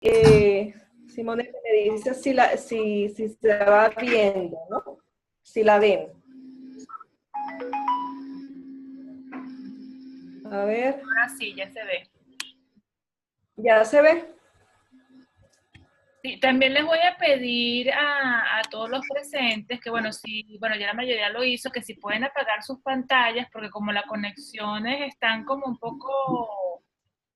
Simone me dice si se va viendo, ¿no? Si la ven. A ver. Ahora sí, ya se ve. ¿Ya se ve? Sí, también les voy a pedir a todos los presentes que, bueno, ya la mayoría lo hizo, que si pueden apagar sus pantallas, porque como las conexiones están como un poco,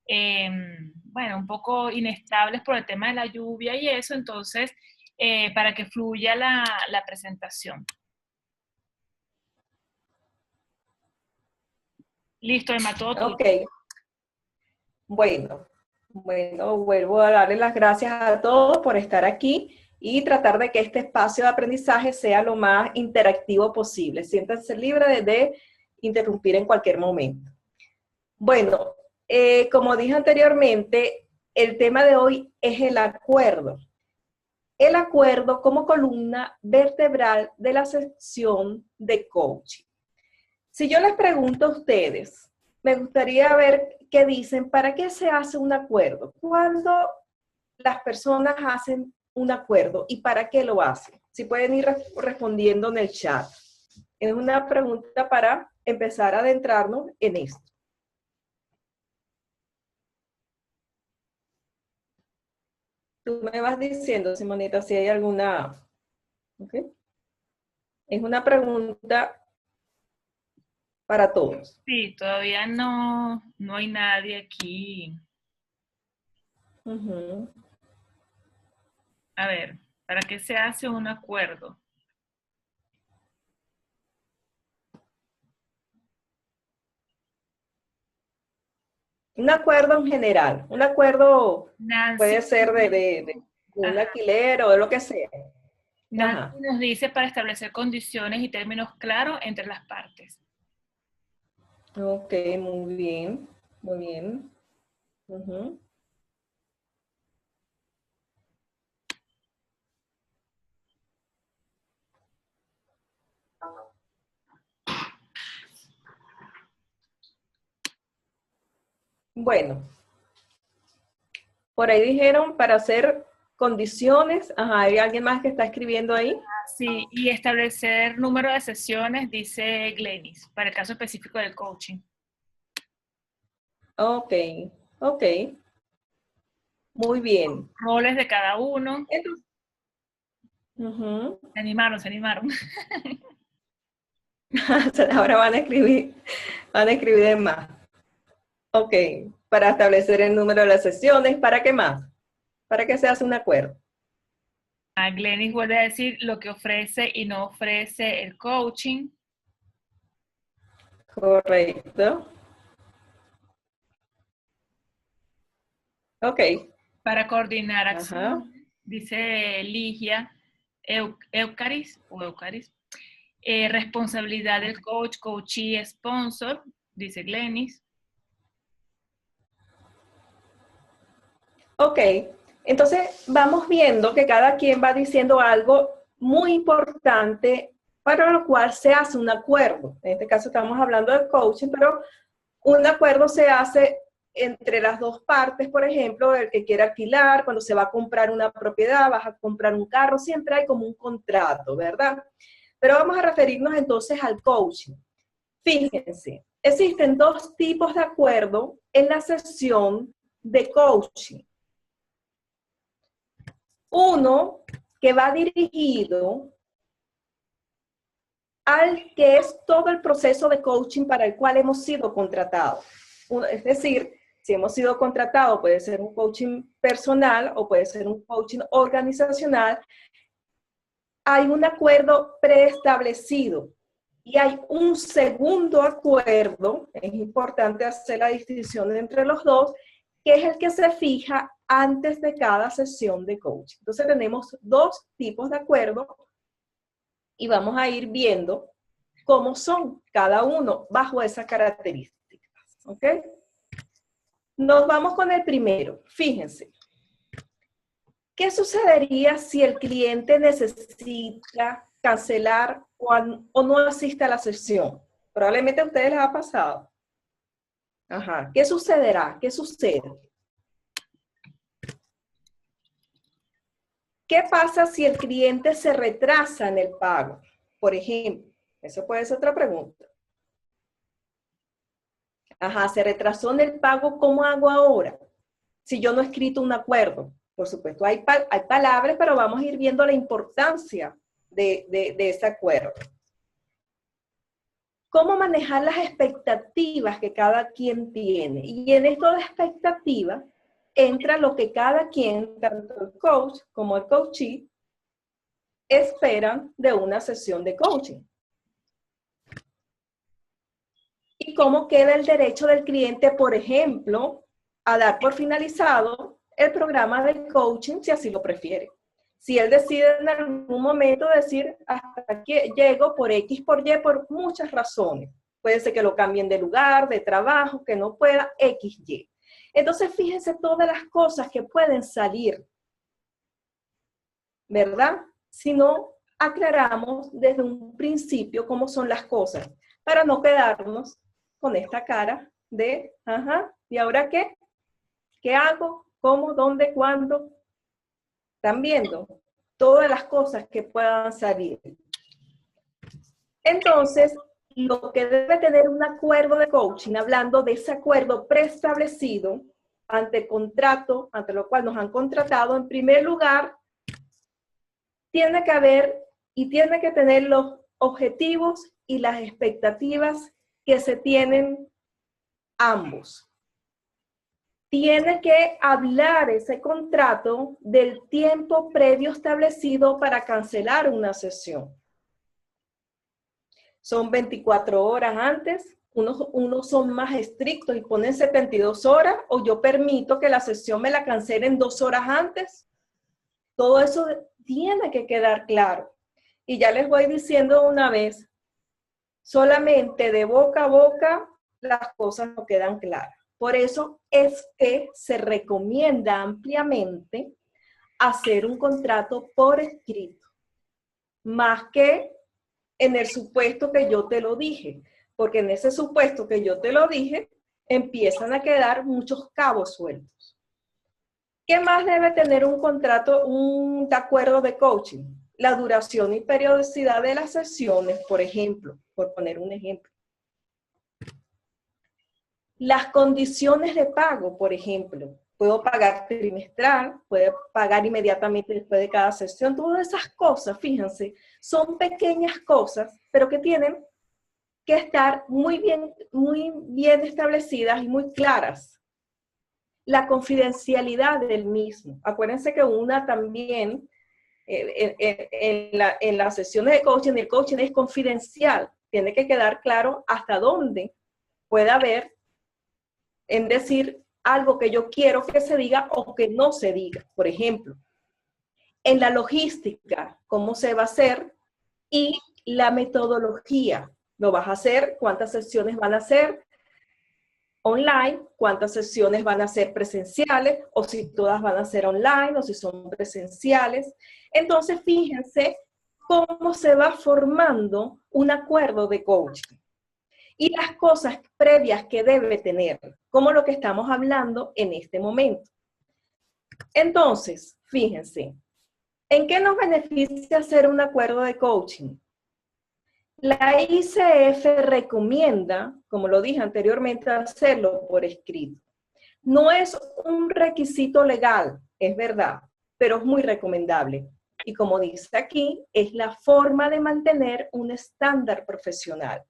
un poco inestables por el tema de la lluvia y eso, entonces, para que fluya la presentación. Listo, Emma, todo tuyo. Ok. Bueno, vuelvo a darle las gracias a todos por estar aquí y tratar de que este espacio de aprendizaje sea lo más interactivo posible. Siéntanse libres de interrumpir en cualquier momento. Bueno, como dije anteriormente, el tema de hoy es el acuerdo. El acuerdo como columna vertebral de la sección de coaching. Si yo les pregunto a ustedes, me gustaría ver qué dicen, ¿para qué se hace un acuerdo? ¿Cuándo las personas hacen un acuerdo y para qué lo hacen? Si pueden ir respondiendo en el chat. Es una pregunta para empezar a adentrarnos en esto. Tú me vas diciendo, Simonita, si hay alguna... ¿Okay? Es una pregunta para todos. Sí, todavía no hay nadie aquí. A ver, ¿para qué se hace un acuerdo? Un acuerdo en general, un acuerdo Nancy, puede ser de un alquiler o de lo que sea. Nancy nos dice para establecer condiciones y términos claros entre las partes. Ok, muy bien, muy bien. Bueno, por ahí dijeron para hacer condiciones. Ajá, ¿hay alguien más que está escribiendo ahí? Sí, y establecer número de sesiones, dice Glenis, para el caso específico del coaching. Ok, ok. Muy bien. Roles de cada uno. Entonces, Se animaron. ahora van a escribir de más. Ok, para establecer el número de las sesiones, ¿para qué más? ¿Para qué se hace un acuerdo? A Glenis vuelve a decir lo que ofrece y no ofrece el coaching. Correcto. Ok. Para coordinar acción, dice Ligia, Eucaris, responsabilidad del coach, coachee, sponsor, dice Glenis. Ok, entonces vamos viendo que cada quien va diciendo algo muy importante para lo cual se hace un acuerdo. En este caso estamos hablando de coaching, pero un acuerdo se hace entre las dos partes, por ejemplo, el que quiere alquilar, cuando se va a comprar una propiedad, vas a comprar un carro, siempre hay como un contrato, ¿verdad? Pero vamos a referirnos entonces al coaching. Fíjense, existen dos tipos de acuerdo en la sesión de coaching. Uno que va dirigido al que es todo el proceso de coaching para el cual hemos sido contratados. Es decir, si hemos sido contratados, puede ser un coaching personal o puede ser un coaching organizacional, hay un acuerdo preestablecido y hay un segundo acuerdo, es importante hacer la distinción entre los dos, que es el que se fija antes de cada sesión de coaching. Entonces tenemos dos tipos de acuerdo y vamos a ir viendo cómo son cada uno bajo esas características. ¿Ok? Nos vamos con el primero. Fíjense. ¿Qué sucedería si el cliente necesita cancelar o no asiste a la sesión? Probablemente a ustedes les ha pasado. Ajá. ¿Qué sucederá? ¿Qué sucede? ¿Qué pasa si el cliente se retrasa en el pago? Por ejemplo, eso puede ser otra pregunta. Ajá, se retrasó en el pago, ¿cómo hago ahora? Si yo no he escrito un acuerdo. Por supuesto, hay palabras, pero vamos a ir viendo la importancia de ese acuerdo. ¿Cómo manejar las expectativas que cada quien tiene? Y en esto de expectativas entra lo que cada quien, tanto el coach como el coachee, esperan de una sesión de coaching. Y cómo queda el derecho del cliente, por ejemplo, a dar por finalizado el programa de coaching si así lo prefiere. Si él decide en algún momento decir, hasta aquí llego por X, por Y, por muchas razones. Puede ser que lo cambien de lugar, de trabajo, que no pueda, X, Y. Entonces, fíjense todas las cosas que pueden salir, ¿verdad? Si no aclaramos desde un principio cómo son las cosas, para no quedarnos con esta cara de, ajá, ¿y ahora qué? ¿Qué hago? ¿Cómo? ¿Dónde? ¿Cuándo? ¿Están viendo? Todas las cosas que puedan salir. Entonces, lo que debe tener un acuerdo de coaching, hablando de ese acuerdo preestablecido ante el contrato, ante lo cual nos han contratado, en primer lugar, tiene que haber y tiene que tener los objetivos y las expectativas que se tienen ambos. Tiene que hablar ese contrato del tiempo previo establecido para cancelar una sesión. Son 24 horas antes, unos son más estrictos y ponen 72 horas, o yo permito que la sesión me la cancelen 2 horas antes. Todo eso tiene que quedar claro. Y ya les voy diciendo una vez, solamente de boca a boca las cosas no quedan claras. Por eso es que se recomienda ampliamente hacer un contrato por escrito, más que en el supuesto que yo te lo dije, porque en ese supuesto que yo te lo dije, empiezan a quedar muchos cabos sueltos. ¿Qué más debe tener un contrato, un acuerdo de coaching? La duración y periodicidad de las sesiones, por ejemplo, por poner un ejemplo. Las condiciones de pago, por ejemplo, puedo pagar trimestral, puedo pagar inmediatamente después de cada sesión. Todas esas cosas, fíjense, son pequeñas cosas, pero que tienen que estar muy bien establecidas y muy claras. La confidencialidad del mismo. Acuérdense que una también, en las sesiones de coaching, el coaching es confidencial. Tiene que quedar claro hasta dónde puede haber en decir algo que yo quiero que se diga o que no se diga. Por ejemplo, en la logística, cómo se va a hacer y la metodología. ¿Lo vas a hacer? ¿Cuántas sesiones van a ser online? ¿Cuántas sesiones van a ser presenciales? O si todas van a ser online o si son presenciales. Entonces, fíjense cómo se va formando un acuerdo de coaching. Y las cosas previas que debe tener, como lo que estamos hablando en este momento. Entonces, fíjense, ¿en qué nos beneficia hacer un acuerdo de coaching? La ICF recomienda, como lo dije anteriormente, hacerlo por escrito. No es un requisito legal, es verdad, pero es muy recomendable. Y como dice aquí, es la forma de mantener un estándar profesional.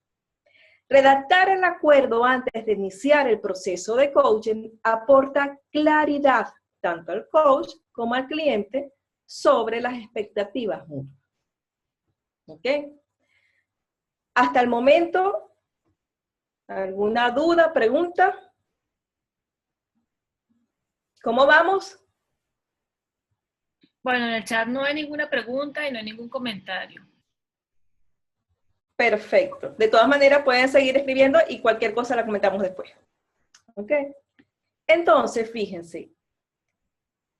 Redactar el acuerdo antes de iniciar el proceso de coaching aporta claridad tanto al coach como al cliente sobre las expectativas mutuas. ¿Ok? Hasta el momento, ¿alguna duda, pregunta? ¿Cómo vamos? Bueno, en el chat no hay ninguna pregunta y no hay ningún comentario. Perfecto. De todas maneras, pueden seguir escribiendo y cualquier cosa la comentamos después. ¿Ok? Entonces, fíjense.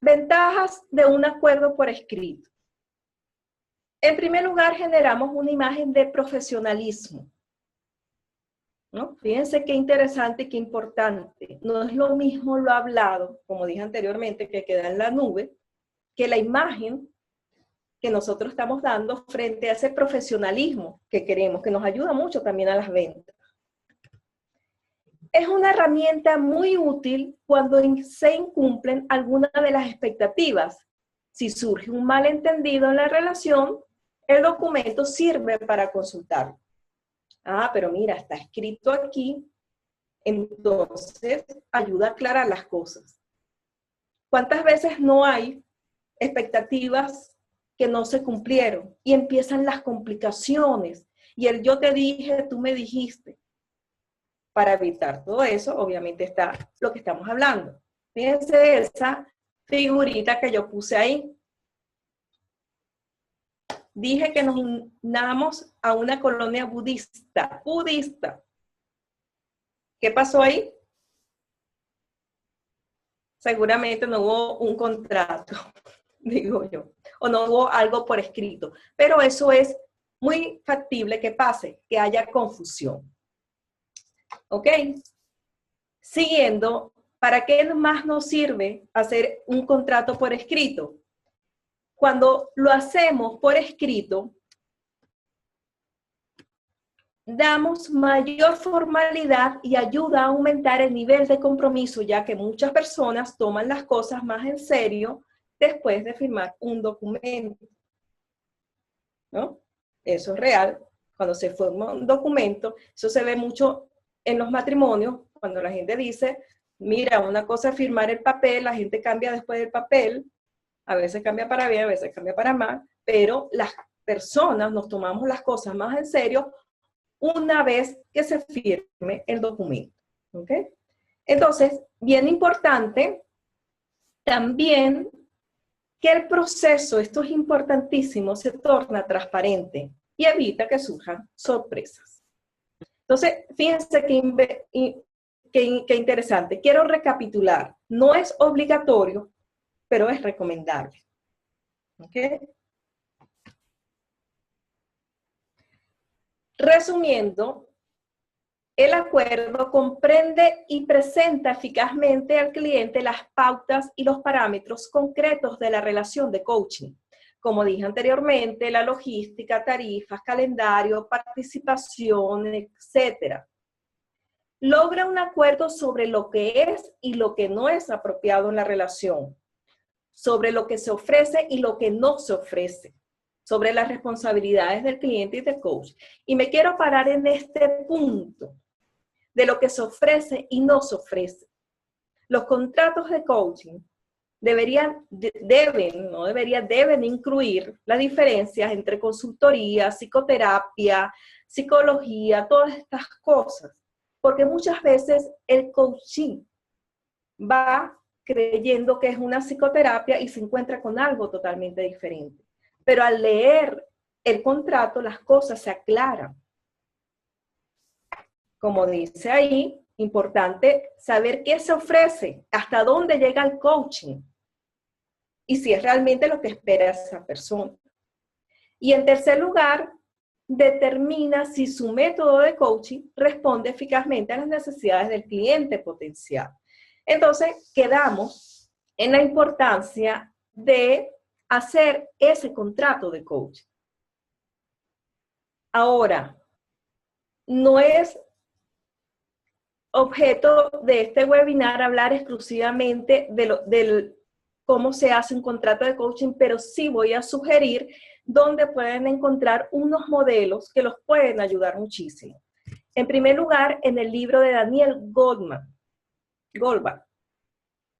Ventajas de un acuerdo por escrito. En primer lugar, generamos una imagen de profesionalismo, ¿no? Fíjense qué interesante y qué importante. No es lo mismo lo hablado, como dije anteriormente, que queda en la nube, que la imagen que nosotros estamos dando frente a ese profesionalismo que queremos, que nos ayuda mucho también a las ventas. Es una herramienta muy útil cuando se incumplen algunas de las expectativas. Si surge un malentendido en la relación, el documento sirve para consultarlo. Ah, pero mira, está escrito aquí, entonces ayuda a aclarar las cosas. ¿Cuántas veces no hay expectativas que no se cumplieron y empiezan las complicaciones? Y el yo te dije, tú me dijiste. Para evitar todo eso, obviamente está lo que estamos hablando. Fíjense esa figurita que yo puse ahí. Dije que nos unamos a una colonia budista. ¿Qué pasó ahí? Seguramente no hubo un contrato, digo yo, o no hubo algo por escrito. Pero eso es muy factible que pase, que haya confusión. ¿Ok? Siguiendo, ¿para qué más nos sirve hacer un contrato por escrito? Cuando lo hacemos por escrito, damos mayor formalidad y ayuda a aumentar el nivel de compromiso, ya que muchas personas toman las cosas más en serio después de firmar un documento, ¿no? Eso es real. Cuando se forma un documento, eso se ve mucho en los matrimonios, cuando la gente dice, mira, una cosa es firmar el papel, la gente cambia después del papel, a veces cambia para bien, a veces cambia para mal, pero las personas nos tomamos las cosas más en serio una vez que se firme el documento. ¿Ok? Entonces, bien importante también que el proceso, esto es importantísimo, se torna transparente y evita que surjan sorpresas. Entonces, fíjense qué interesante. Quiero recapitular. No es obligatorio, pero es recomendable. ¿Ok? Resumiendo, el acuerdo comprende y presenta eficazmente al cliente las pautas y los parámetros concretos de la relación de coaching. Como dije anteriormente, la logística, tarifas, calendario, participación, etc. Logra un acuerdo sobre lo que es y lo que no es apropiado en la relación, sobre lo que se ofrece y lo que no se ofrece, sobre las responsabilidades del cliente y del coach. Y me quiero parar en este punto de lo que se ofrece y no se ofrece. Los contratos de coaching deben incluir las diferencias entre consultoría, psicoterapia, psicología, todas estas cosas. Porque muchas veces el coaching va creyendo que es una psicoterapia y se encuentra con algo totalmente diferente. Pero al leer el contrato, las cosas se aclaran. Como dice ahí, importante saber qué se ofrece, hasta dónde llega el coaching y si es realmente lo que espera esa persona. Y en tercer lugar, determina si su método de coaching responde eficazmente a las necesidades del cliente potencial. Entonces, quedamos en la importancia de hacer ese contrato de coaching. Ahora, no es objeto de este webinar hablar exclusivamente de cómo se hace un contrato de coaching, pero sí voy a sugerir donde pueden encontrar unos modelos que los pueden ayudar muchísimo. En primer lugar, en el libro de Daniel Goldman.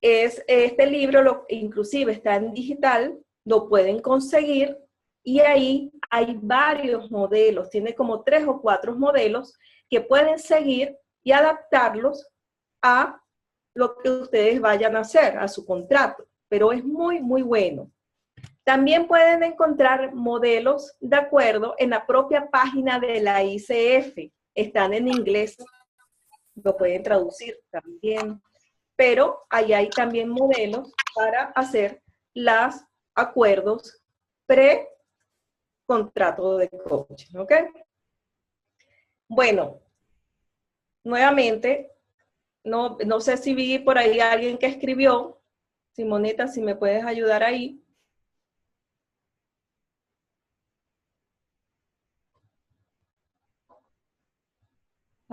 Este libro inclusive está en digital, lo pueden conseguir y ahí hay varios modelos, tiene como 3 o 4 modelos que pueden seguir y adaptarlos a lo que ustedes vayan a hacer, a su contrato, pero es muy, muy bueno. También pueden encontrar modelos de acuerdo en la propia página de la ICF, están en inglés, lo pueden traducir también, pero ahí hay también modelos para hacer los acuerdos pre-contrato de coaching, ¿ok? Bueno, nuevamente, no sé si vi por ahí a alguien que escribió. Simoneta, si me puedes ayudar ahí.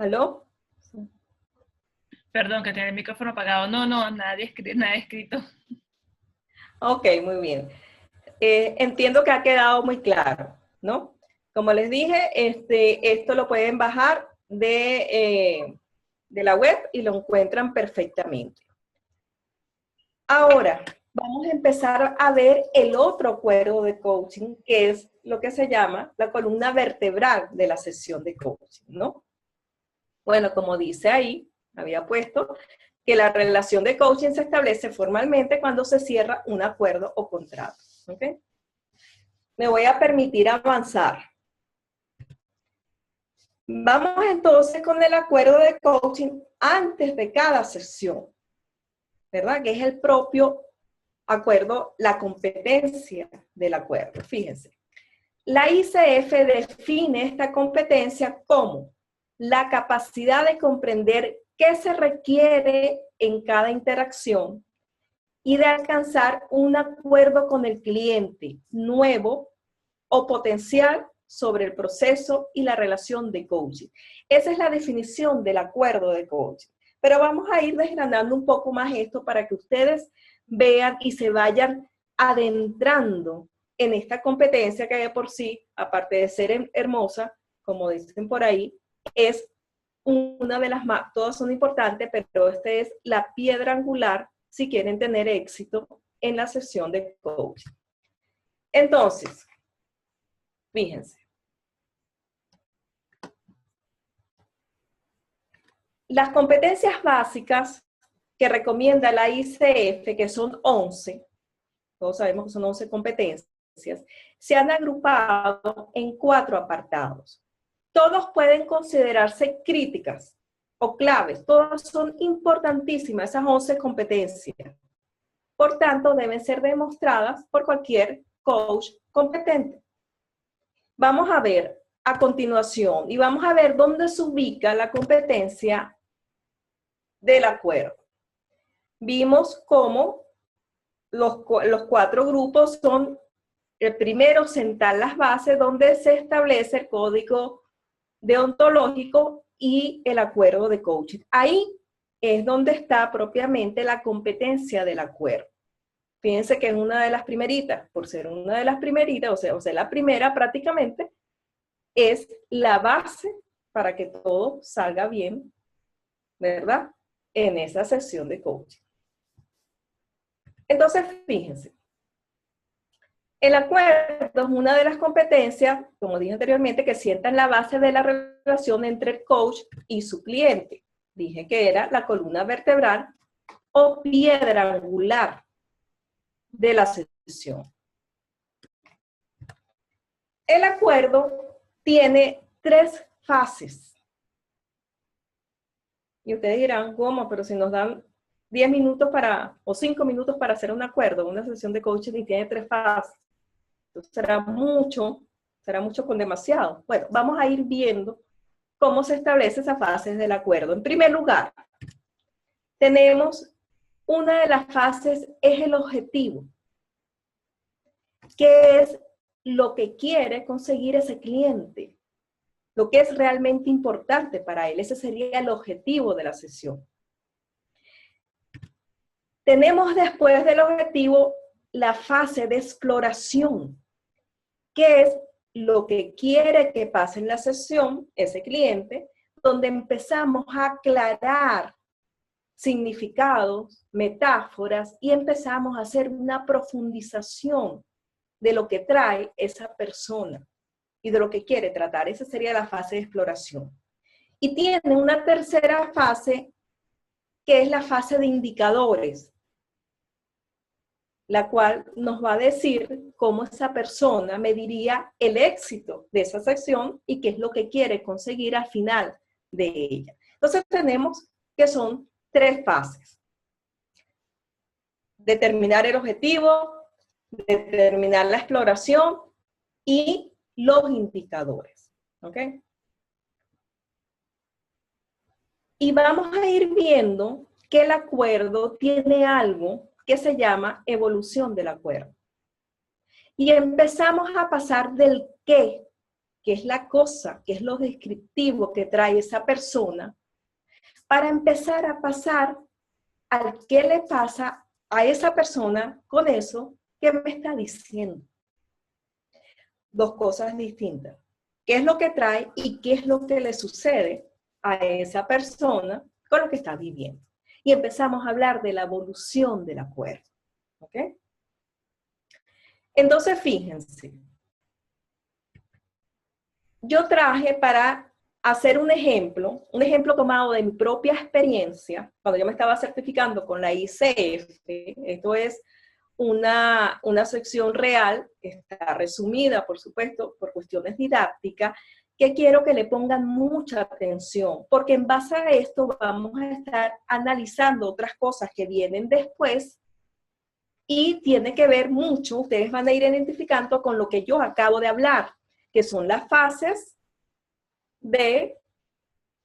¿Aló? Perdón, que tenía el micrófono apagado. No, no, nada escrito. Ok, muy bien. Entiendo que ha quedado muy claro, ¿no? Como les dije, esto lo pueden bajar de la web y lo encuentran perfectamente. Ahora, vamos a empezar a ver el otro cuerdo de coaching, que es lo que se llama la columna vertebral de la sesión de coaching, ¿no? Bueno, como dice ahí, había puesto que la relación de coaching se establece formalmente cuando se cierra un acuerdo o contrato, ¿ok? Me voy a permitir avanzar. Vamos entonces con el acuerdo de coaching antes de cada sesión, ¿verdad? Que es el propio acuerdo, la competencia del acuerdo. Fíjense, la ICF define esta competencia como la capacidad de comprender qué se requiere en cada interacción y de alcanzar un acuerdo con el cliente nuevo o potencial sobre el proceso y la relación de coaching. Esa es la definición del acuerdo de coaching. Pero vamos a ir desgranando un poco más esto para que ustedes vean y se vayan adentrando en esta competencia que de por sí, aparte de ser hermosa, como dicen por ahí, es una de las más, todas son importantes, pero esta es la piedra angular si quieren tener éxito en la sesión de coaching. Entonces, fíjense. Las competencias básicas que recomienda la ICF, que son 11, todos sabemos que son 11 competencias, se han agrupado en 4 apartados. Todos pueden considerarse críticas o claves, todas son importantísimas, esas 11 competencias. Por tanto, deben ser demostradas por cualquier coach competente. Vamos a ver a continuación y vamos a ver dónde se ubica la competencia del acuerdo. Vimos cómo los 4 grupos son, el primero, sentar las bases donde se establece el código deontológico y el acuerdo de coaching. Ahí es donde está propiamente la competencia del acuerdo. Fíjense que es una de las primeritas, por ser una de las primeritas, o sea, la primera prácticamente, es la base para que todo salga bien, ¿verdad? En esa sesión de coaching. Entonces, fíjense, el acuerdo es una de las competencias, como dije anteriormente, que sientan la base de la relación entre el coach y su cliente. Dije que era la columna vertebral o piedra angular de la sesión. El acuerdo tiene 3 fases. Y ustedes dirán, ¿cómo? Pero si nos dan 10 minutos o 5 minutos para hacer un acuerdo, una sesión de coaching y tiene 3 fases. Entonces será mucho con demasiado. Bueno, vamos a ir viendo cómo se establecen esas fases del acuerdo. En primer lugar, tenemos una de las fases, es el objetivo. ¿Qué es lo que quiere conseguir ese cliente? Lo que es realmente importante para él. Ese sería el objetivo de la sesión. Tenemos después del objetivo la fase de exploración. ¿Qué es lo que quiere que pase en la sesión ese cliente? Donde empezamos a aclarar significados, metáforas y empezamos a hacer una profundización de lo que trae esa persona y de lo que quiere tratar. Esa sería la fase de exploración. Y tiene una tercera fase, que es la fase de indicadores, la cual nos va a decir cómo esa persona mediría el éxito de esa sesión y qué es lo que quiere conseguir al final de ella. Entonces tenemos que son 3 fases. Determinar el objetivo, determinar la exploración y los indicadores. ¿Ok? Y vamos a ir viendo que el acuerdo tiene algo que se llama evolución del acuerdo. Y empezamos a pasar del qué qué es la cosa, qué es lo descriptivo que trae esa persona, para empezar a pasar al qué le pasa a esa persona con eso que me está diciendo. Dos cosas distintas. ¿Qué es lo que trae y qué es lo que le sucede a esa persona con lo que está viviendo? Y empezamos a hablar de la evolución del acuerdo. ¿Ok? Entonces, fíjense. Yo traje para hacer un ejemplo tomado de mi propia experiencia, cuando yo me estaba certificando con la ICF. Esto es una sección real, que está resumida, por supuesto, por cuestiones didácticas, que quiero que le pongan mucha atención, porque en base a esto vamos a estar analizando otras cosas que vienen después y tiene que ver mucho, ustedes van a ir identificando con lo que yo acabo de hablar, que son las fases de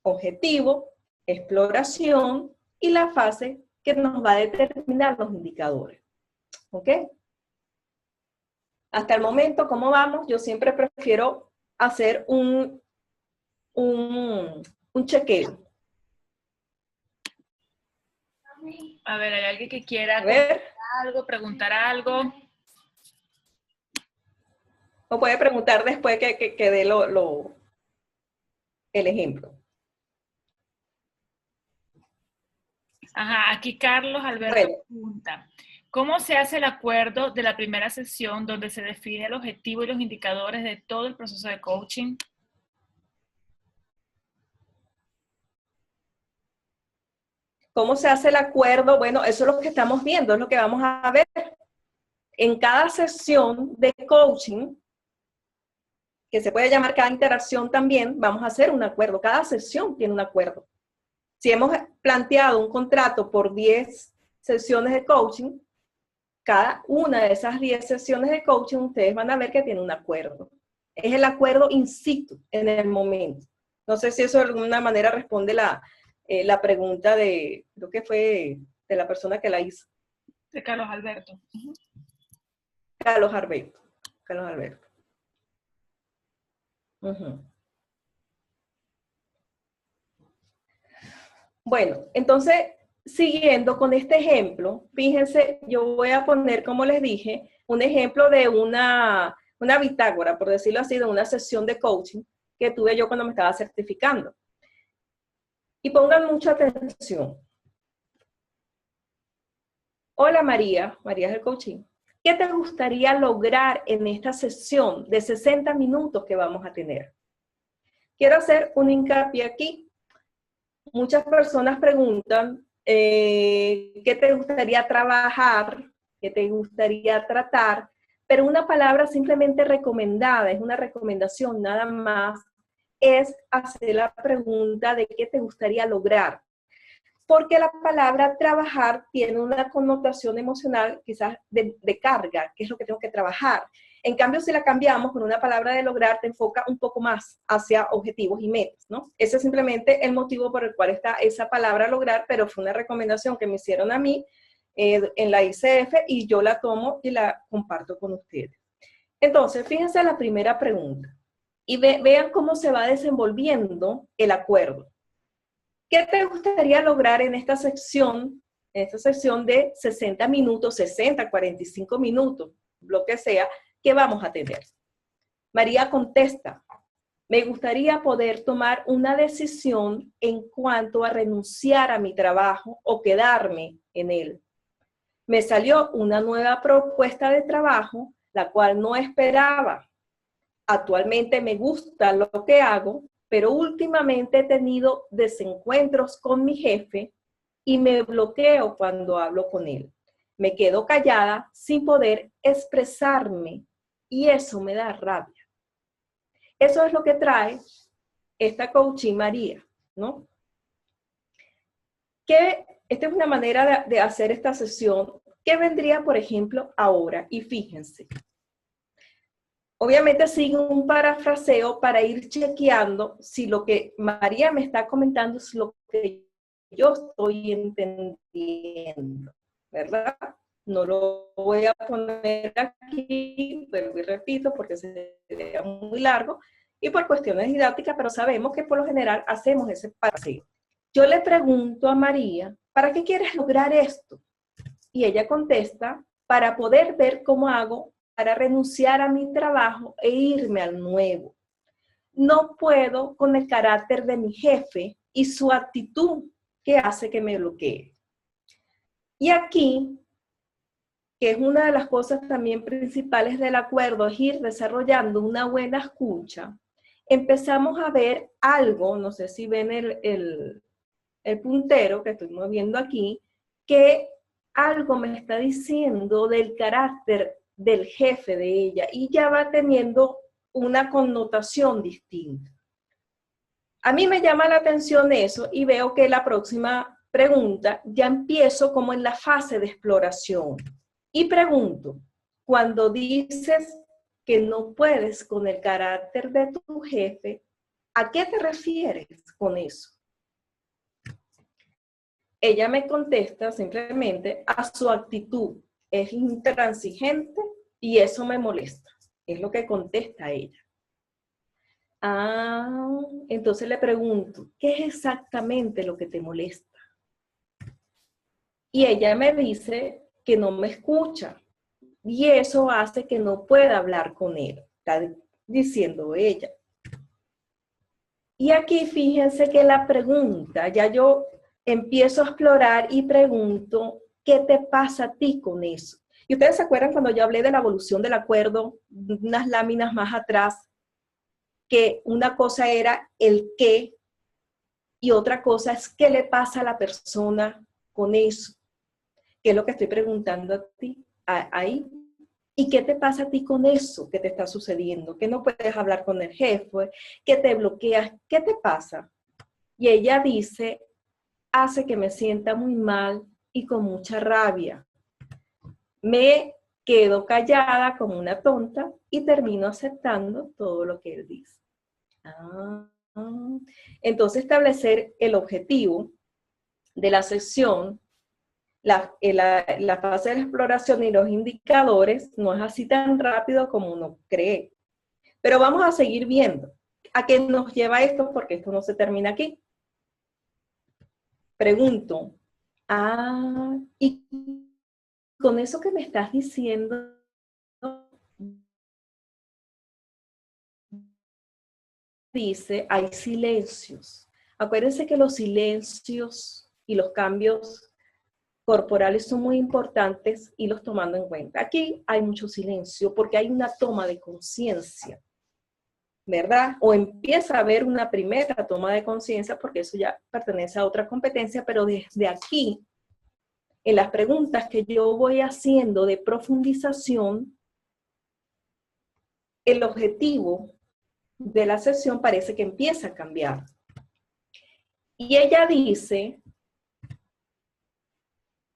objetivo, exploración y la fase que nos va a determinar los indicadores. ¿Ok? Hasta el momento, ¿cómo vamos? Yo siempre prefiero hacer un chequeo. A ver, ¿hay alguien que quiera preguntar algo? O puede preguntar después que dé el ejemplo. Ajá, aquí Carlos Alberto pregunta, ¿cómo se hace el acuerdo de la primera sesión donde se define el objetivo y los indicadores de todo el proceso de coaching? ¿Cómo se hace el acuerdo? Bueno, eso es lo que estamos viendo, es lo que vamos a ver. En cada sesión de coaching, que se puede llamar cada interacción también, vamos a hacer un acuerdo. Cada sesión tiene un acuerdo. Si hemos planteado un contrato por 10 sesiones de coaching, cada una de esas 10 sesiones de coaching, ustedes van a ver que tiene un acuerdo. Es el acuerdo in situ, en el momento. No sé si eso de alguna manera responde la pregunta de, creo que fue de la persona que la hizo. De Carlos Alberto. Carlos Alberto. Carlos Alberto. Bueno, entonces, siguiendo con este ejemplo, fíjense, yo voy a poner, como les dije, un ejemplo de una bitácora, por decirlo así, de una sesión de coaching que tuve yo cuando me estaba certificando. Y pongan mucha atención. Hola María, María es el coaching. ¿Qué te gustaría lograr en esta sesión de 60 minutos que vamos a tener? Quiero hacer un hincapié aquí. Muchas personas preguntan, ¿qué te gustaría trabajar? ¿Qué te gustaría tratar? Pero una palabra simplemente recomendada, es una recomendación nada más, es hacer la pregunta de qué te gustaría lograr. Porque la palabra trabajar tiene una connotación emocional quizás de carga, que es lo que tengo que trabajar. En cambio, si la cambiamos con una palabra de lograr, te enfoca un poco más hacia objetivos y metas, ¿no? Ese es simplemente el motivo por el cual está esa palabra lograr, pero fue una recomendación que me hicieron a mí en la ICF y yo la tomo y la comparto con ustedes. Entonces, fíjense la primera pregunta y vean cómo se va desenvolviendo el acuerdo. ¿Qué te gustaría lograr en esta sección de 60 minutos, 60, 45 minutos, lo que sea, que vamos a tener? María contesta, me gustaría poder tomar una decisión en cuanto a renunciar a mi trabajo o quedarme en él. Me salió una nueva propuesta de trabajo, la cual no esperaba. Actualmente me gusta lo que hago, pero últimamente he tenido desencuentros con mi jefe y me bloqueo cuando hablo con él. Me quedo callada sin poder expresarme y eso me da rabia. Eso es lo que trae esta coaching María, ¿no? Esta es una manera de hacer esta sesión que vendría, por ejemplo, ahora. Y fíjense. Obviamente sigue un parafraseo para ir chequeando si lo que María me está comentando es lo que yo estoy entendiendo, ¿verdad? No lo voy a poner aquí, pero repito porque sería muy largo y por cuestiones didácticas, pero sabemos que por lo general hacemos ese paseo. Yo le pregunto a María, ¿para qué quieres lograr esto? Y ella contesta, para poder ver cómo hago para renunciar a mi trabajo e irme al nuevo. No puedo con el carácter de mi jefe y su actitud que hace que me bloquee. Y aquí, que es una de las cosas también principales del acuerdo, es ir desarrollando una buena escucha, empezamos a ver algo, no sé si ven el puntero que estoy moviendo aquí, que algo me está diciendo del carácter del jefe de ella y ya va teniendo una connotación distinta. A mí me llama la atención eso y veo que la próxima pregunta ya empiezo como en la fase de exploración. Y pregunto, cuando dices que no puedes con el carácter de tu jefe, ¿a qué te refieres con eso? Ella me contesta simplemente a su actitud. Es intransigente y eso me molesta. Es lo que contesta ella. Ah, entonces le pregunto, ¿qué es exactamente lo que te molesta? Y ella me dice que no me escucha. Y eso hace que no pueda hablar con él. Está diciendo ella. Y aquí fíjense que la pregunta, ya yo empiezo a explorar y pregunto, ¿qué te pasa a ti con eso? Y ustedes se acuerdan cuando yo hablé de la evolución del acuerdo, unas láminas más atrás, que una cosa era el qué y otra cosa es qué le pasa a la persona con eso. ¿Qué es lo que estoy preguntando a ti ahí? ¿Y qué te pasa a ti con eso que te está sucediendo? Que no puedes hablar con el jefe, que te bloqueas, ¿qué te pasa? Y ella dice, hace que me sienta muy mal y con mucha rabia. Me quedo callada como una tonta y termino aceptando todo lo que él dice. Entonces establecer el objetivo de la sesión, la fase de la exploración y los indicadores no es así tan rápido como uno cree. Pero vamos a seguir viendo a qué nos lleva esto, porque esto no se termina aquí. Pregunto, y con eso que me estás diciendo, dice, hay silencios. Acuérdense que los silencios y los cambios corporales son muy importantes y los tomando en cuenta. Aquí hay mucho silencio porque hay una toma de conciencia, ¿verdad? O empieza a haber una primera toma de conciencia porque eso ya pertenece a otra competencia, pero desde aquí, en las preguntas que yo voy haciendo de profundización, el objetivo de la sesión parece que empieza a cambiar. Y ella dice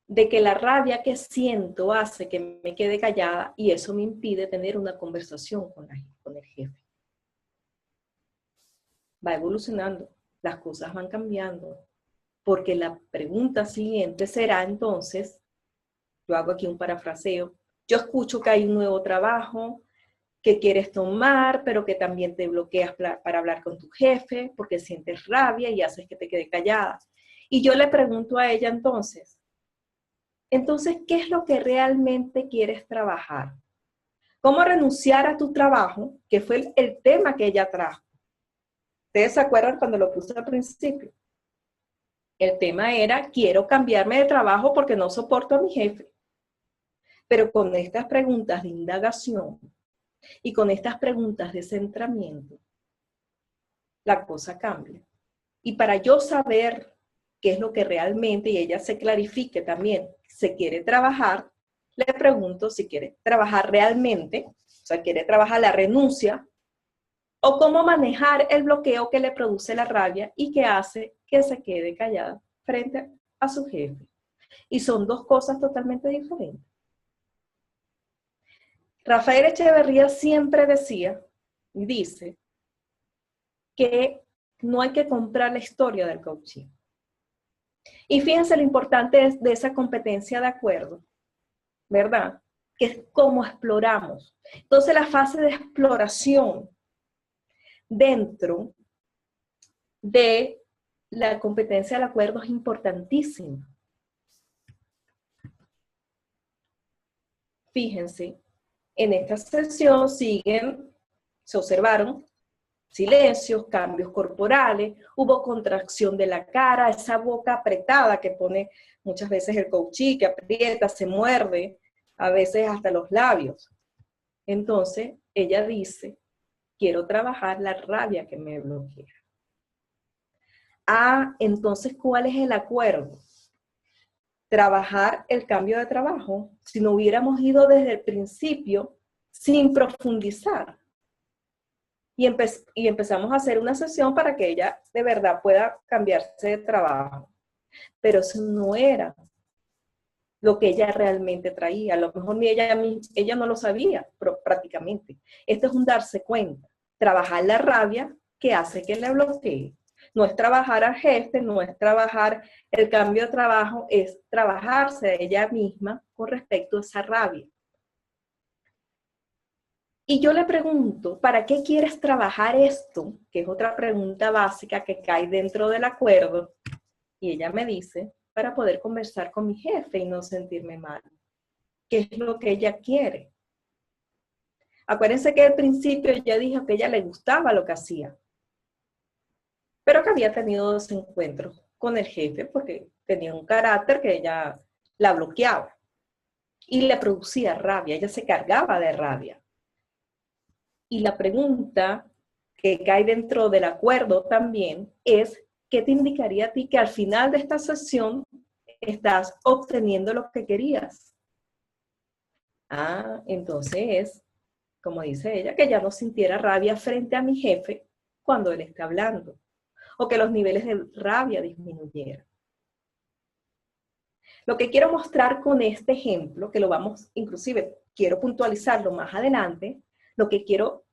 de que la rabia que siento hace que me quede callada y eso me impide tener una conversación con el jefe. Va evolucionando, las cosas van cambiando, porque la pregunta siguiente será entonces, yo hago aquí un parafraseo, yo escucho que hay un nuevo trabajo que quieres tomar, pero que también te bloqueas para hablar con tu jefe, porque sientes rabia y haces que te quede callada. Y yo le pregunto a ella entonces, ¿qué es lo que realmente quieres trabajar? ¿Cómo renunciar a tu trabajo? Que fue el tema que ella trajo. ¿Ustedes se acuerdan cuando lo puse al principio? El tema era, quiero cambiarme de trabajo porque no soporto a mi jefe. Pero con estas preguntas de indagación y con estas preguntas de centramiento, la cosa cambia. Y para yo saber qué es lo que realmente, y ella se clarifique también, se quiere trabajar, le pregunto si quiere trabajar realmente, o sea, quiere trabajar la renuncia, o cómo manejar el bloqueo que le produce la rabia y que hace que se quede callada frente a su jefe. Y son dos cosas totalmente diferentes. Rafael Echeverría siempre decía y dice que no hay que comprar la historia del coaching. Y fíjense lo importante de esa competencia de acuerdo, ¿verdad? Que es cómo exploramos. Entonces la fase de exploración dentro de la competencia del acuerdo es importantísima. Fíjense, en esta sesión se observaron silencios, cambios corporales, hubo contracción de la cara, esa boca apretada que pone muchas veces el coachee, que aprieta, se muerde, a veces hasta los labios. Entonces, ella dice, quiero trabajar la rabia que me bloquea. Ah, entonces, ¿cuál es el acuerdo? Trabajar el cambio de trabajo, si no hubiéramos ido desde el principio sin profundizar. Y empezamos a hacer una sesión para que ella de verdad pueda cambiarse de trabajo. Pero eso no era lo que ella realmente traía. A lo mejor ni ella no lo sabía prácticamente. Esto es un darse cuenta. Trabajar la rabia que hace que le bloquee. No es trabajar al jefe, no es trabajar el cambio de trabajo, es trabajarse a ella misma con respecto a esa rabia. Y yo le pregunto, ¿para qué quieres trabajar esto? Que es otra pregunta básica que cae dentro del acuerdo. Y ella me dice, para poder conversar con mi jefe y no sentirme mal. ¿Qué es lo que ella quiere? Acuérdense que al principio ella dijo que a ella le gustaba lo que hacía, pero que había tenido desencuentros con el jefe porque tenía un carácter que ella la bloqueaba y le producía rabia, ella se cargaba de rabia. Y la pregunta que cae dentro del acuerdo también es, ¿qué te indicaría a ti que al final de esta sesión estás obteniendo lo que querías? Ah, entonces, como dice ella, que ya no sintiera rabia frente a mi jefe cuando él está hablando, o que los niveles de rabia disminuyeran. Lo que quiero mostrar con este ejemplo, que lo vamos, inclusive, quiero puntualizarlo más adelante, lo que quiero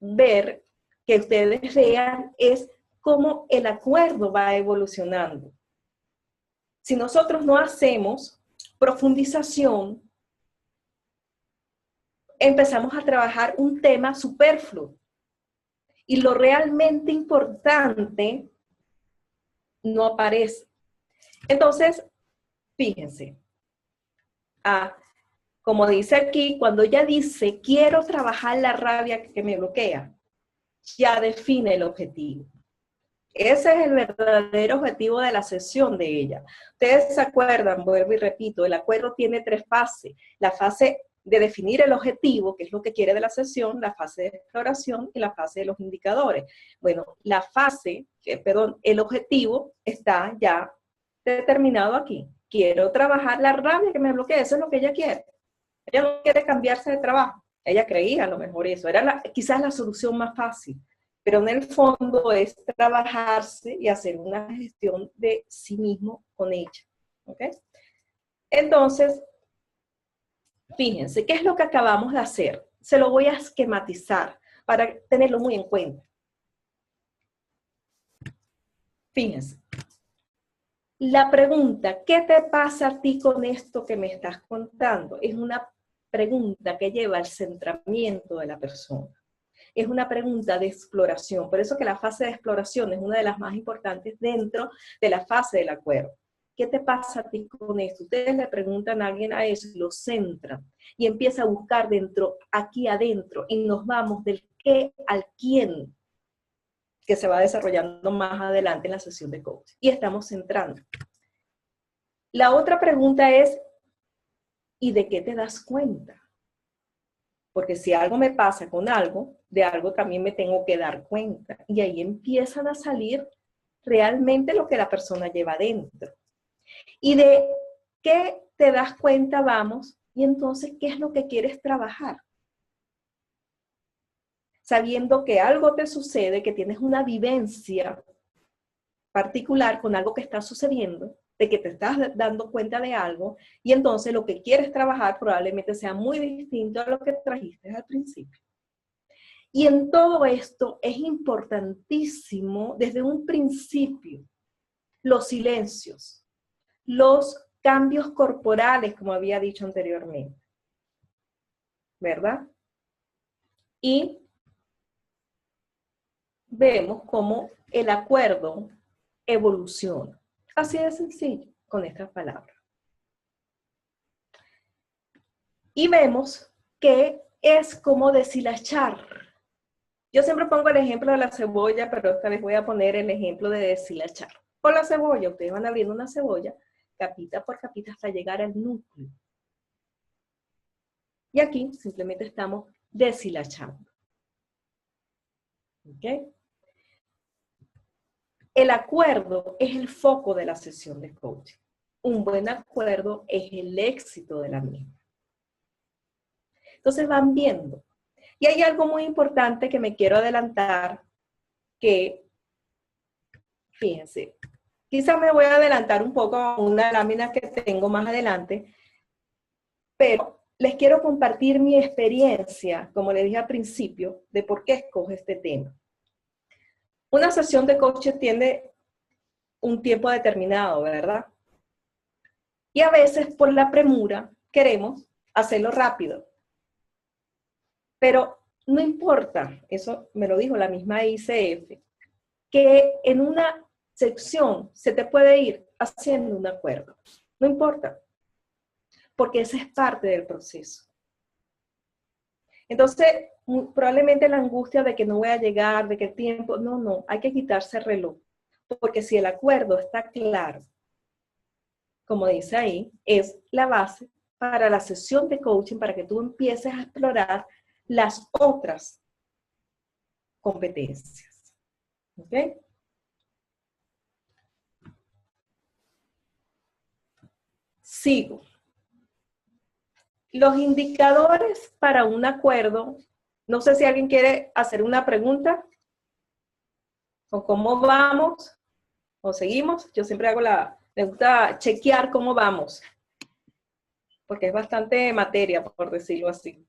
ver, que ustedes vean, es cómo el acuerdo va evolucionando. Si nosotros no hacemos profundización, empezamos a trabajar un tema superfluo. Y lo realmente importante no aparece. Entonces, fíjense. Como dice aquí, cuando ella dice, quiero trabajar la rabia que me bloquea, ya define el objetivo. Ese es el verdadero objetivo de la sesión de ella. Ustedes se acuerdan, vuelvo y repito, el acuerdo tiene 3 fases. La fase de definir el objetivo, que es lo que quiere de la sesión, la fase de exploración y la fase de los indicadores. Bueno, el objetivo está ya determinado aquí. Quiero trabajar la rabia que me bloquea, eso es lo que ella quiere. Ella no quiere cambiarse de trabajo. Ella creía a lo mejor eso. Era quizás la solución más fácil. Pero en el fondo es trabajarse y hacer una gestión de sí mismo con ella. ¿Ok? Entonces, fíjense, ¿qué es lo que acabamos de hacer? Se lo voy a esquematizar para tenerlo muy en cuenta. Fíjense. La pregunta, ¿qué te pasa a ti con esto que me estás contando? Es una pregunta que lleva al centramiento de la persona. Es una pregunta de exploración. Por eso que la fase de exploración es una de las más importantes dentro de la fase del acuerdo. ¿Qué te pasa a ti con esto? Ustedes le preguntan a alguien a eso y lo centran. Y empieza a buscar aquí adentro. Y nos vamos del qué al quién, que se va desarrollando más adelante en la sesión de coaching. Y estamos centrando. La otra pregunta es, ¿y de qué te das cuenta? Porque si algo me pasa con algo, de algo también me tengo que dar cuenta. Y ahí empiezan a salir realmente lo que la persona lleva dentro. Y de qué te das cuenta, vamos, y entonces, ¿qué es lo que quieres trabajar? Sabiendo que algo te sucede, que tienes una vivencia particular con algo que está sucediendo, de que te estás dando cuenta de algo, y entonces lo que quieres trabajar probablemente sea muy distinto a lo que trajiste al principio. Y en todo esto es importantísimo desde un principio los silencios, los cambios corporales, como había dicho anteriormente, ¿verdad? Y vemos cómo el acuerdo evoluciona. Así de sencillo, con estas palabras. Y vemos que es como deshilachar. Yo siempre pongo el ejemplo de la cebolla, pero esta vez voy a poner el ejemplo de deshilachar. Con la cebolla, ustedes van abriendo una cebolla, capita por capita, hasta llegar al núcleo. Y aquí simplemente estamos deshilachando. ¿Ok? El acuerdo es el foco de la sesión de coaching. Un buen acuerdo es el éxito de la misma. Entonces van viendo. Y hay algo muy importante que me quiero adelantar, que, fíjense, quizás me voy a adelantar un poco a una lámina que tengo más adelante, pero les quiero compartir mi experiencia, como les dije al principio, de por qué escojo este tema. Una sesión de coaching tiene un tiempo determinado, ¿verdad? Y a veces por la premura queremos hacerlo rápido. Pero no importa, eso me lo dijo la misma ICF, que en una sección se te puede ir haciendo un acuerdo. No importa, porque esa es parte del proceso. Entonces, probablemente la angustia de que no voy a llegar, de que el tiempo, no, hay que quitarse el reloj. Porque si el acuerdo está claro, como dice ahí, es la base para la sesión de coaching, para que tú empieces a explorar las otras competencias. ¿Ok? Sigo. Los indicadores para un acuerdo, no sé si alguien quiere hacer una pregunta, o cómo vamos, o seguimos. Yo siempre hago me gusta chequear cómo vamos, porque es bastante materia, por decirlo así.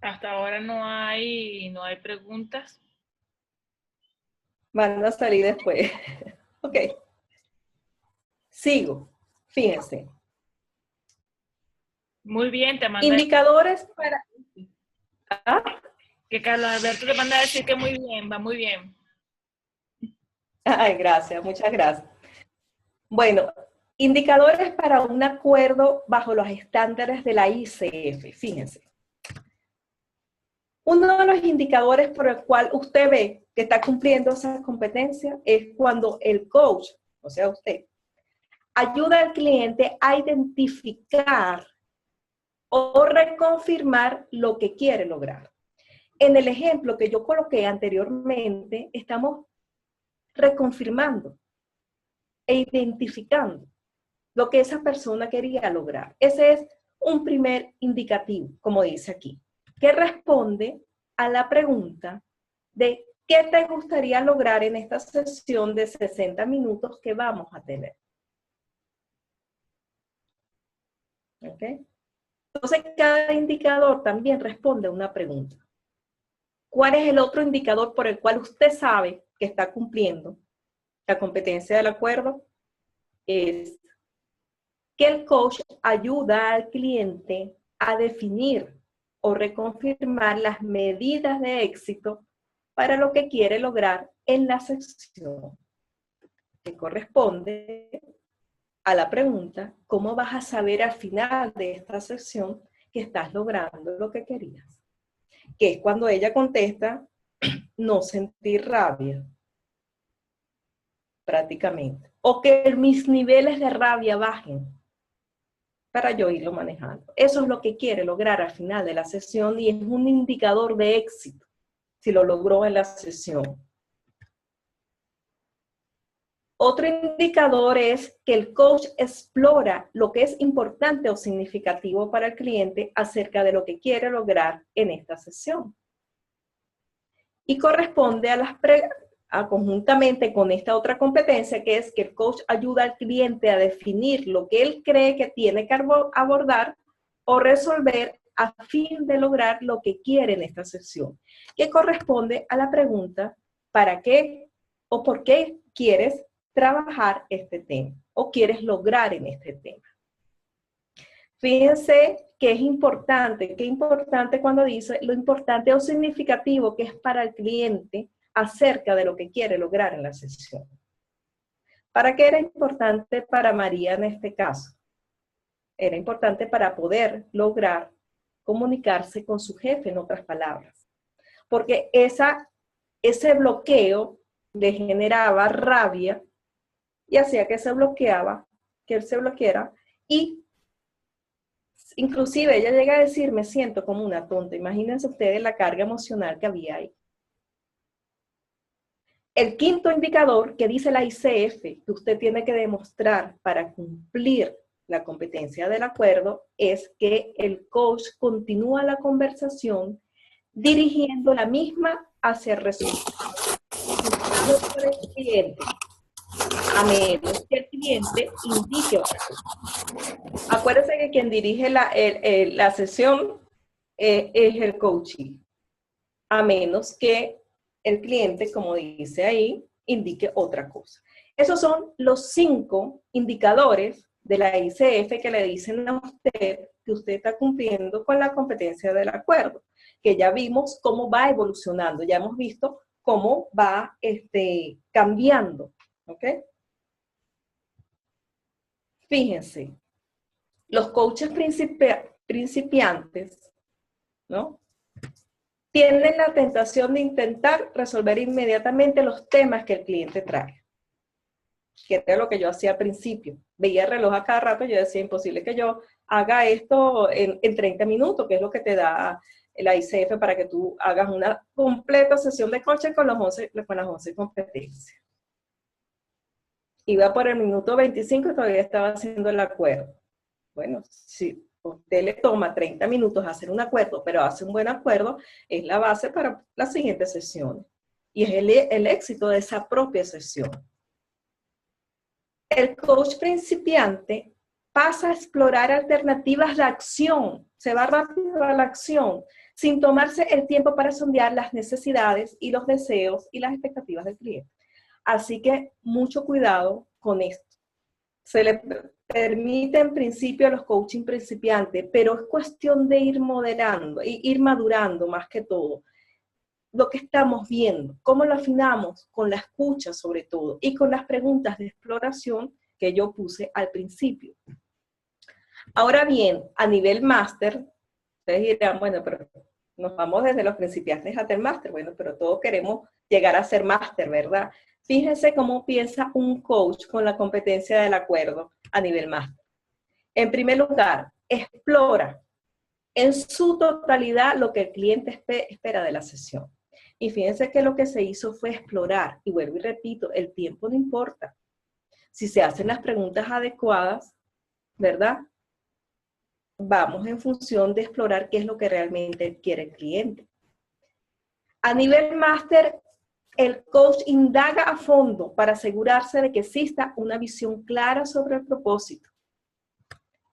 Hasta ahora no hay preguntas. Van a salir después. Ok. Sigo. Fíjense. Muy bien, te manda. Indicadores para... ¿Ah? Que Carlos Alberto te manda a decir que muy bien, va muy bien. Ay, gracias, muchas gracias. Bueno, indicadores para un acuerdo bajo los estándares de la ICF. Fíjense. Uno de los indicadores por el cual usted ve que está cumpliendo esas competencias es cuando el coach, o sea usted, ayuda al cliente a identificar o reconfirmar lo que quiere lograr. En el ejemplo que yo coloqué anteriormente, estamos reconfirmando e identificando lo que esa persona quería lograr. Ese es un primer indicativo, como dice aquí, que responde a la pregunta de qué te gustaría lograr en esta sesión de 60 minutos que vamos a tener. ¿Ok? Entonces, cada indicador también responde a una pregunta. ¿Cuál es el otro indicador por el cual usted sabe que está cumpliendo la competencia del acuerdo? Es que el coach ayuda al cliente a definir o reconfirmar las medidas de éxito para lo que quiere lograr en la sesión, que corresponde a la pregunta, ¿cómo vas a saber al final de esta sesión que estás logrando lo que querías? Que es cuando ella contesta, no sentir rabia, prácticamente. O que mis niveles de rabia bajen para yo irlo manejando. Eso es lo que quiere lograr al final de la sesión y es un indicador de éxito si lo logró en la sesión. Otro indicador es que el coach explora lo que es importante o significativo para el cliente acerca de lo que quiere lograr en esta sesión. Y corresponde conjuntamente con esta otra competencia, que es que el coach ayuda al cliente a definir lo que él cree que tiene que abordar o resolver a fin de lograr lo que quiere en esta sesión, que corresponde a la pregunta, ¿para qué o por qué quieres trabajar este tema o quieres lograr en este tema? Fíjense que es importante, qué importante cuando dice lo importante o significativo que es para el cliente acerca de lo que quiere lograr en la sesión. ¿Para qué era importante para María en este caso? Era importante para poder lograr comunicarse con su jefe, en otras palabras. Porque ese bloqueo le generaba rabia y hacía que él se bloqueara, y inclusive ella llega a decir, me siento como una tonta. Imagínense ustedes la carga emocional que había ahí. El quinto indicador que dice la ICF, que usted tiene que demostrar para cumplir la competencia del acuerdo, es que el coach continúa la conversación dirigiendo la misma hacia el resultado por el cliente, a menos que el cliente indique otra cosa. Acuérdense que quien dirige la sesión es el coachee, a menos que el cliente, como dice ahí, indique otra cosa. Esos son los 5 indicadores de la ICF que le dicen a usted que usted está cumpliendo con la competencia del acuerdo, que ya vimos cómo va evolucionando, ya hemos visto cómo va cambiando, ¿ok? Fíjense, los coaches principiantes, ¿no?, tienen la tentación de intentar resolver inmediatamente los temas que el cliente trae. Que era lo que yo hacía al principio. Veía el reloj a cada rato y yo decía, imposible que yo haga esto en 30 minutos, que es lo que te da la ICF para que tú hagas una completa sesión de coaching con las 11 competencias. Iba por el minuto 25 y todavía estaba haciendo el acuerdo. Bueno, si usted le toma 30 minutos hacer un acuerdo, pero hace un buen acuerdo, es la base para la siguiente sesión. Y es el éxito de esa propia sesión. El coach principiante pasa a explorar alternativas de acción, se va rápido a la acción, sin tomarse el tiempo para sondear las necesidades y los deseos y las expectativas del cliente. Así que mucho cuidado con esto. Se le permite en principio a los coaching principiantes, pero es cuestión de ir modelando, ir madurando más que todo. Lo que estamos viendo, cómo lo afinamos con la escucha sobre todo y con las preguntas de exploración que yo puse al principio. Ahora bien, a nivel máster, ustedes dirán, bueno, pero nos vamos desde los principiantes hasta el máster. Bueno, pero todos queremos llegar a ser máster, ¿verdad? Fíjense cómo piensa un coach con la competencia del acuerdo a nivel máster. En primer lugar, explora en su totalidad lo que el cliente espera de la sesión. Y fíjense que lo que se hizo fue explorar, y vuelvo y repito, el tiempo no importa. Si se hacen las preguntas adecuadas, ¿verdad? Vamos en función de explorar qué es lo que realmente quiere el cliente. A nivel máster, el coach indaga a fondo para asegurarse de que exista una visión clara sobre el propósito.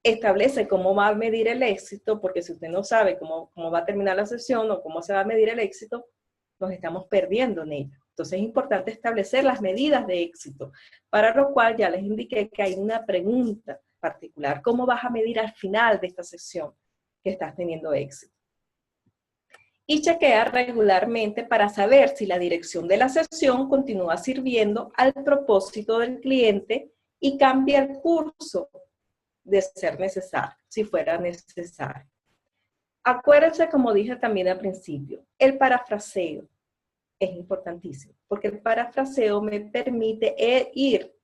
Establece cómo va a medir el éxito, porque si usted no sabe cómo va a terminar la sesión o cómo se va a medir el éxito, nos estamos perdiendo en ello. Entonces es importante establecer las medidas de éxito, para lo cual ya les indiqué que hay una pregunta particular. ¿Cómo vas a medir al final de esta sesión que estás teniendo éxito? Y chequea regularmente para saber si la dirección de la sesión continúa sirviendo al propósito del cliente y cambia el curso de ser necesario, si fuera necesario. Acuérdense, como dije también al principio, el parafraseo es importantísimo, porque el parafraseo me permite ir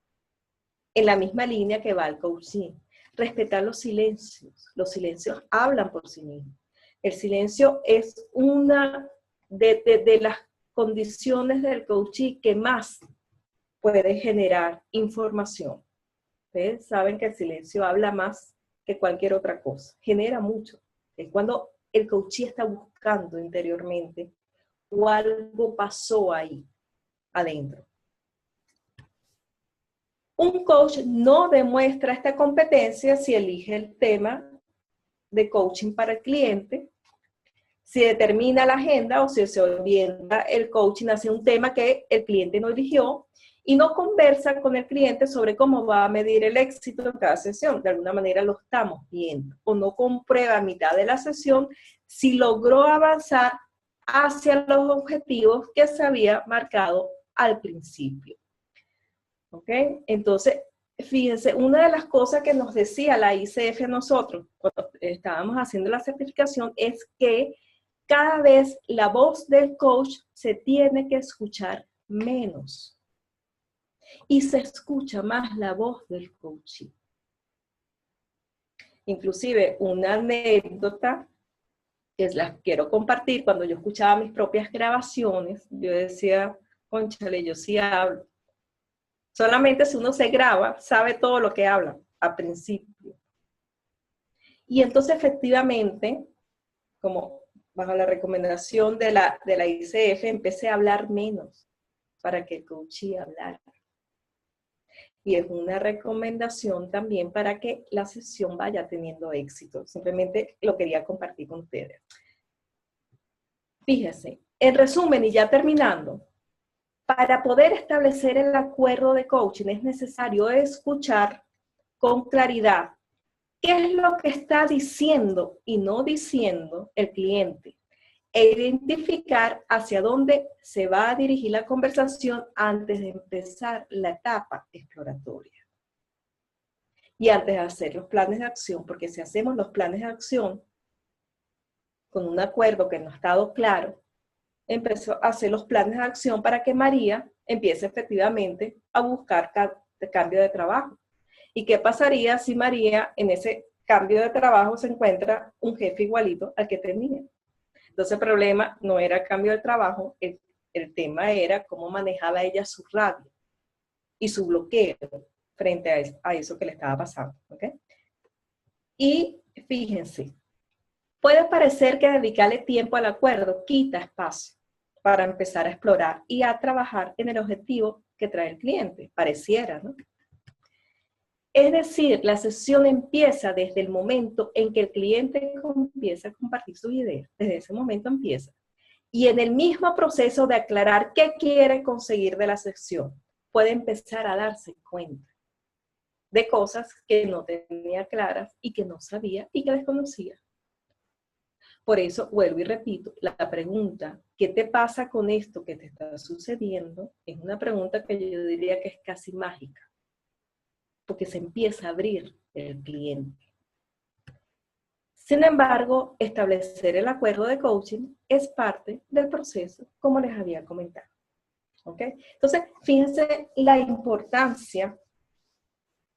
en la misma línea que va el coaching. Respetar los silencios hablan por sí mismos. El silencio es una de las condiciones del coaching que más puede generar información. Ustedes saben que el silencio habla más que cualquier otra cosa, genera mucho. Es cuando el coachee está buscando interiormente o algo pasó ahí adentro. Un coach no demuestra esta competencia si elige el tema de coaching para el cliente, si determina la agenda o si se orienta el coaching hacia un tema que el cliente no eligió y no conversa con el cliente sobre cómo va a medir el éxito en cada sesión. De alguna manera lo estamos viendo, o no comprueba a mitad de la sesión si logró avanzar hacia los objetivos que se había marcado al principio. ¿Ok? Entonces, fíjense, una de las cosas que nos decía la ICF a nosotros cuando estábamos haciendo la certificación es que cada vez la voz del coach se tiene que escuchar menos y se escucha más la voz del coaching. Inclusive una anécdota que la quiero compartir, cuando yo escuchaba mis propias grabaciones, yo decía, cónchale, yo sí hablo. Solamente si uno se graba, sabe todo lo que habla al principio. Y entonces efectivamente, como bajo la recomendación de la ICF, empecé a hablar menos para que el coachee hablara. Y es una recomendación también para que la sesión vaya teniendo éxito. Simplemente lo quería compartir con ustedes. Fíjense, en resumen y ya terminando, para poder establecer el acuerdo de coaching es necesario escuchar con claridad qué es lo que está diciendo y no diciendo el cliente e identificar hacia dónde se va a dirigir la conversación antes de empezar la etapa exploratoria. Y antes de hacer los planes de acción, porque si hacemos los planes de acción con un acuerdo que no ha estado claro, empezó a hacer los planes de acción para que María empiece efectivamente a buscar cambio de trabajo. ¿Y qué pasaría si María en ese cambio de trabajo se encuentra un jefe igualito al que tenía? Entonces el problema no era el cambio de trabajo, el tema era cómo manejaba ella su rabia y su bloqueo frente a eso que le estaba pasando. ¿Okay? Y fíjense, puede parecer que dedicarle tiempo al acuerdo quita espacio para empezar a explorar y a trabajar en el objetivo que trae el cliente. Pareciera, ¿no? Es decir, la sesión empieza desde el momento en que el cliente empieza a compartir sus ideas. Desde ese momento empieza. Y en el mismo proceso de aclarar qué quiere conseguir de la sesión, puede empezar a darse cuenta de cosas que no tenía claras y que no sabía y que desconocía. Por eso, vuelvo y repito, la pregunta, ¿qué te pasa con esto que te está sucediendo? Es una pregunta que yo diría que es casi mágica, porque se empieza a abrir el cliente. Sin embargo, establecer el acuerdo de coaching es parte del proceso, como les había comentado. ¿Ok? Entonces, fíjense la importancia,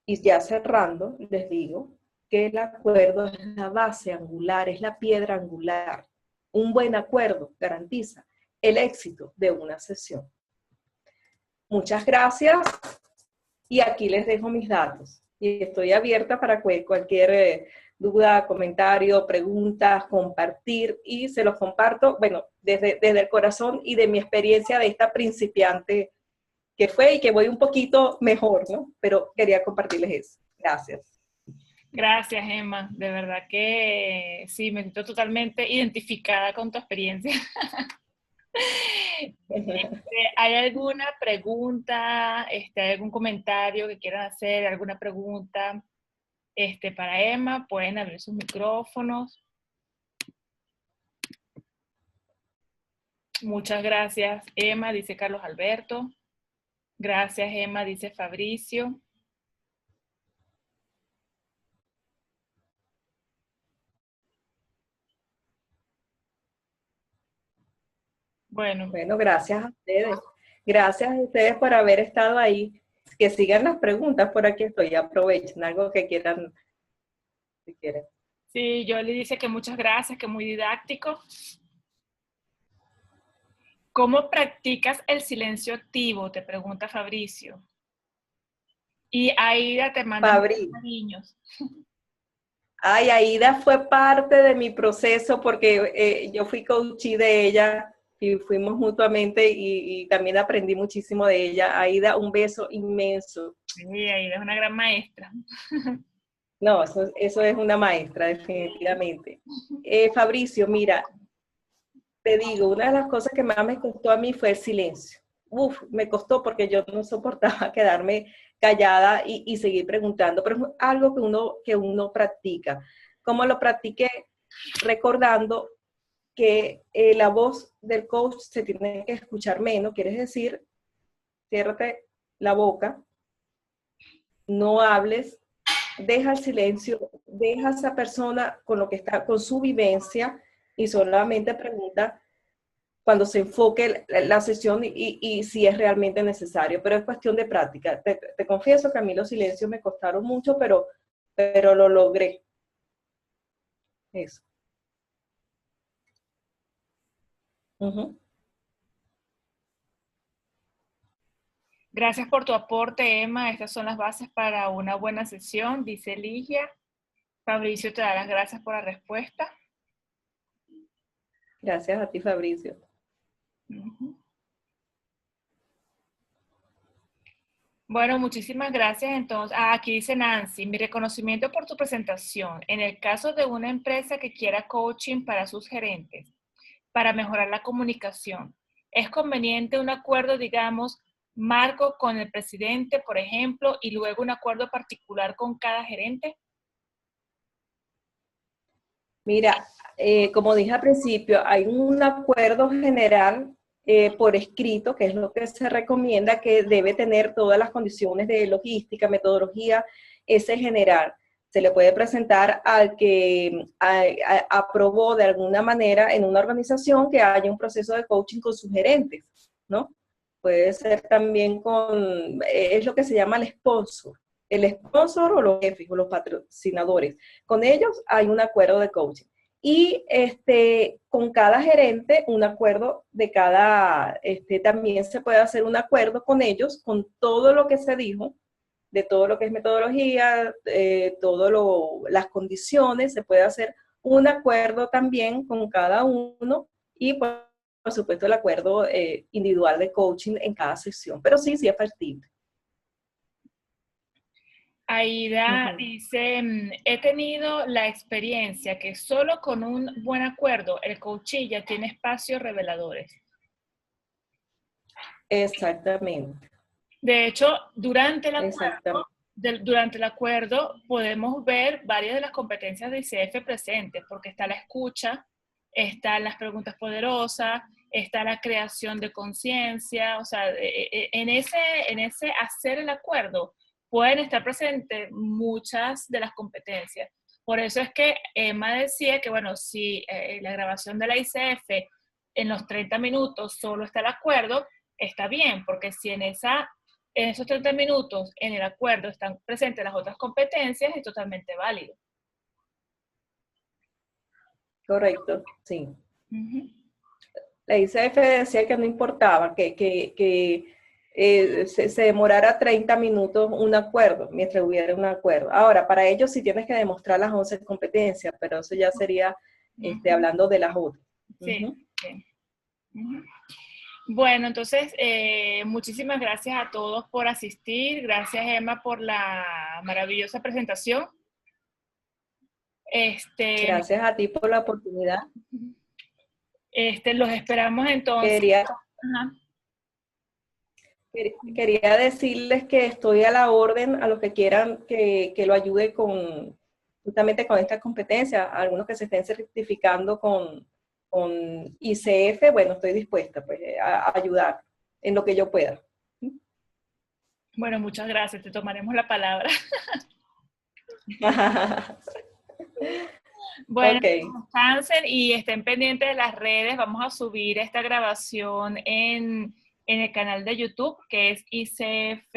y ya cerrando, les digo, que el acuerdo es la base angular, es la piedra angular. Un buen acuerdo garantiza el éxito de una sesión. Muchas gracias y aquí les dejo mis datos. Y estoy abierta para cualquier duda, comentario, preguntas, compartir y se los comparto, bueno, desde el corazón y de mi experiencia de esta principiante que fue y que voy un poquito mejor, ¿no? Pero quería compartirles eso. Gracias. Gracias, Emma. De verdad que sí, me siento totalmente identificada con tu experiencia. ¿Hay alguna pregunta, hay algún comentario que quieran hacer, alguna pregunta para Emma? Pueden abrir sus micrófonos. Muchas gracias, Emma, dice Carlos Alberto. Gracias, Emma, dice Fabricio. Bueno, gracias a ustedes. Gracias a ustedes por haber estado ahí. Que sigan las preguntas, por aquí estoy. Aprovechen algo que quieran. Si quieren. Sí, Yoli dice que muchas gracias, que muy didáctico. ¿Cómo practicas el silencio activo? Te pregunta Fabricio. Y Aida te manda muchos cariños. Ay, Aida fue parte de mi proceso porque yo fui coachee de ella y fuimos mutuamente y también aprendí muchísimo de ella. Aida, un beso inmenso. Sí, Aida es una gran maestra. No, eso es una maestra, definitivamente. Fabricio, mira, te digo, una de las cosas que más me costó a mí fue el silencio. me costó porque yo no soportaba quedarme callada y seguir preguntando, pero es algo que uno practica. ¿Cómo lo practiqué? Recordando que la voz del coach se tiene que escuchar menos, quiere decir, ciérrate la boca, no hables, deja el silencio, deja a esa persona con lo que está, con su vivencia y solamente pregunta cuando se enfoque la sesión y si es realmente necesario, pero es cuestión de práctica. Te confieso que a mí los silencios me costaron mucho, pero lo logré. Eso. Gracias por tu aporte, Emma. Estas son las bases para una buena sesión, dice Ligia. Fabricio te da las gracias por la respuesta. Gracias a ti, Fabricio. Bueno, muchísimas gracias. Entonces, aquí dice Nancy, mi reconocimiento por tu presentación. En el caso de una empresa que quiera coaching para sus gerentes, para mejorar la comunicación, ¿es conveniente un acuerdo, digamos, marco con el presidente, por ejemplo, y luego un acuerdo particular con cada gerente? Mira, como dije al principio, hay un acuerdo general por escrito, que es lo que se recomienda, que debe tener todas las condiciones de logística, metodología, ese general. Se le puede presentar al que aprobó de alguna manera en una organización que haya un proceso de coaching con sus gerentes, ¿no? Puede ser también es lo que se llama el sponsor. El sponsor o los jefes o los patrocinadores. Con ellos hay un acuerdo de coaching. Y con cada gerente, un acuerdo de cada, también se puede hacer un acuerdo con ellos, con todo lo que se dijo, de todo lo que es metodología, las condiciones, se puede hacer un acuerdo también con cada uno y por supuesto el acuerdo individual de coaching en cada sesión. Pero sí es factible. Aida dice, he tenido la experiencia que solo con un buen acuerdo el coaching ya tiene espacios reveladores. Exactamente. De hecho, durante el acuerdo podemos ver varias de las competencias de ICF presentes, porque está la escucha, están las preguntas poderosas, está la creación de conciencia, o sea, en ese hacer el acuerdo pueden estar presentes muchas de las competencias. Por eso es que Emma decía que, bueno, si la grabación de la ICF en los 30 minutos solo está el acuerdo, está bien, porque si en esos 30 minutos en el acuerdo están presentes las otras competencias, es totalmente válido. Correcto, sí. La ICF decía que no importaba, que se demorara 30 minutos un acuerdo, mientras hubiera un acuerdo. Ahora, para ello sí tienes que demostrar las 11 competencias, pero eso ya sería hablando de las otras. Sí, sí. Bueno, entonces, muchísimas gracias a todos por asistir. Gracias, Emma, por la maravillosa presentación. Gracias a ti por la oportunidad. Los esperamos entonces. Quería decirles que estoy a la orden a los que quieran que lo ayude justamente con estas competencias, algunos que se estén certificando con ICF, bueno, estoy dispuesta pues, a ayudar en lo que yo pueda. Bueno, muchas gracias, te tomaremos la palabra. Bueno, descansen y estén pendientes de las redes. Vamos a subir esta grabación en el canal de YouTube, que es ICF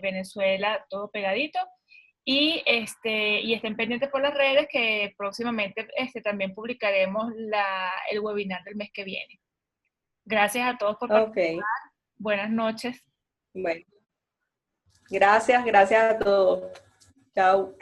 Venezuela, todo pegadito. Y estén pendientes por las redes, que próximamente también publicaremos el webinar del mes que viene. Gracias a todos por participar. Buenas noches. Bueno. Gracias a todos. Chao.